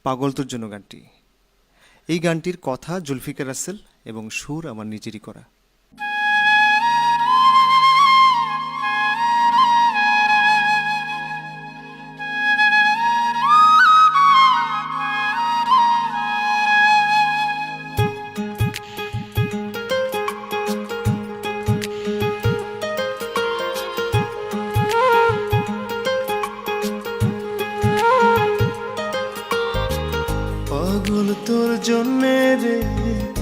পাগল তোর জন্য গানটি। এই গানটির কথা জুলফিকার রাসেল এবং সুর আমার নিজেরই করা। পাগল তোর জন্যে রে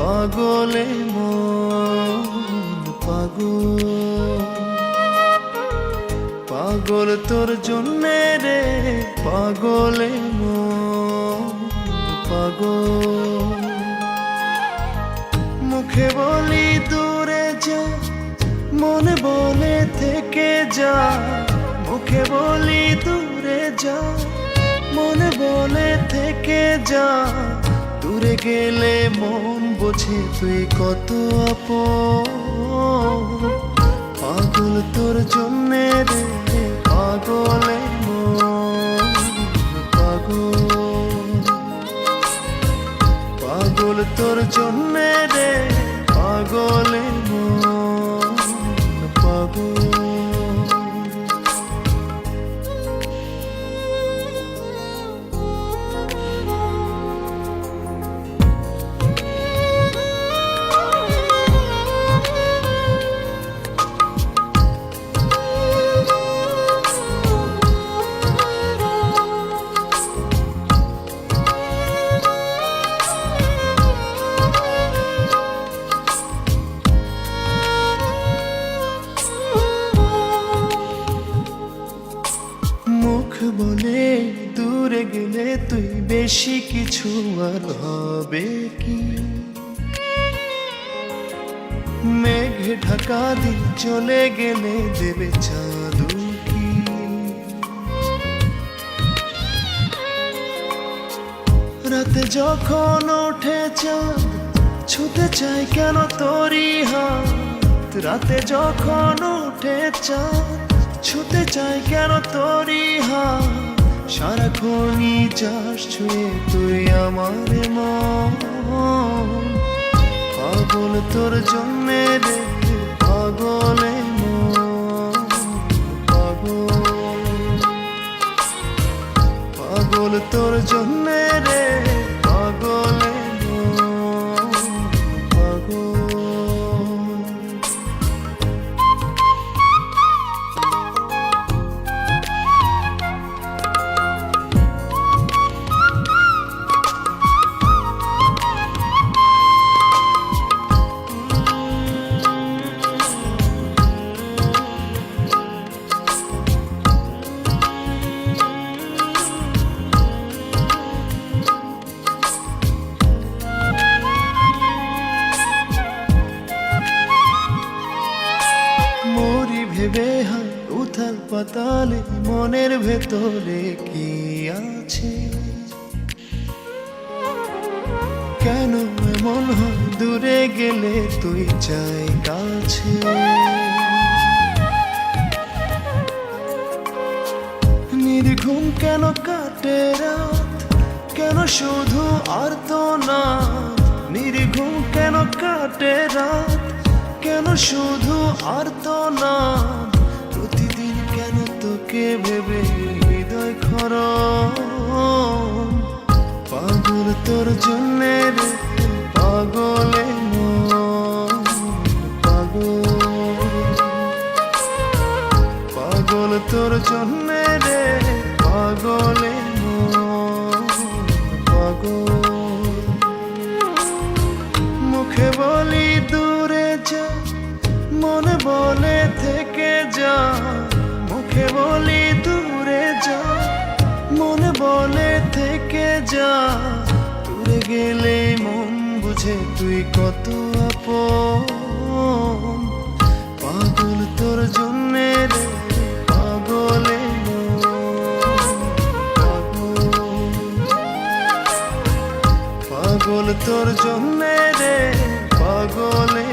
পাগলে মন পাগল, পাগল তোর জন্যে রে পাগলে মন পাগল। মুখে বলি দূরে যা, মনে বলে থেকে যা। মুখে বলি দূরে যা, মনে বলে থেকে যা। দূরে গেলে মন বোঝে তুই কত আপন। পাগল তোর জন্যে রে পাগলে মন পাগল, পাগল তোর জন্যে রে পাগলে মন পাগল। মুখ বলে দূরে গেলে তুই বেশি কিছু আর হবে কি? মেঘ ঢাকা দিন চলে গেলে দেবে চাঁদ কি? রাতে যখন ওঠে চাঁদ ছুতে চাই কেন তোরই হাত? রাতে যখন ওঠে চাঁদ ছুতে চাই কেন তোরই হাত? সারাক্ষণই যাস ছুঁয়ে তুই আমার মন। পাগল তোর জন্যে রে পাগলে মন পাগল, পাগল তোর জন্যে রে পাগলে মন পাগল। ভেবে হয় উথাল পাতালে মনের ভেতরে কি আছে? কেন এমন হয় দূরে গেলে তুই চাই কাছে? নির্ঘুম কেন কাটে রাত, কেন শুধু আর্তনাদ? নির্ঘুম কেন কাটে রাত, কেন শুধু আর্তনাদ? প্রতিদিন কেন তোকে ভেবে হৃদয় ক্ষরণ? পাগল তোর জন্যে রে পাগলে মন পাগল, পাগল তোর জন্যে রে পাগলে মন পাগল। মুখে বলি দূরে যা, মনে বলে থেকে যা। মুখে বলি দূরে যা, মনে বলে থেকে যা। দূরে গেলে মন বুঝে তুই কত আপন। পাগল তোর জন্যে রে পাগলে মন পাগল, পাগল তোর জন্যে রে পাগলে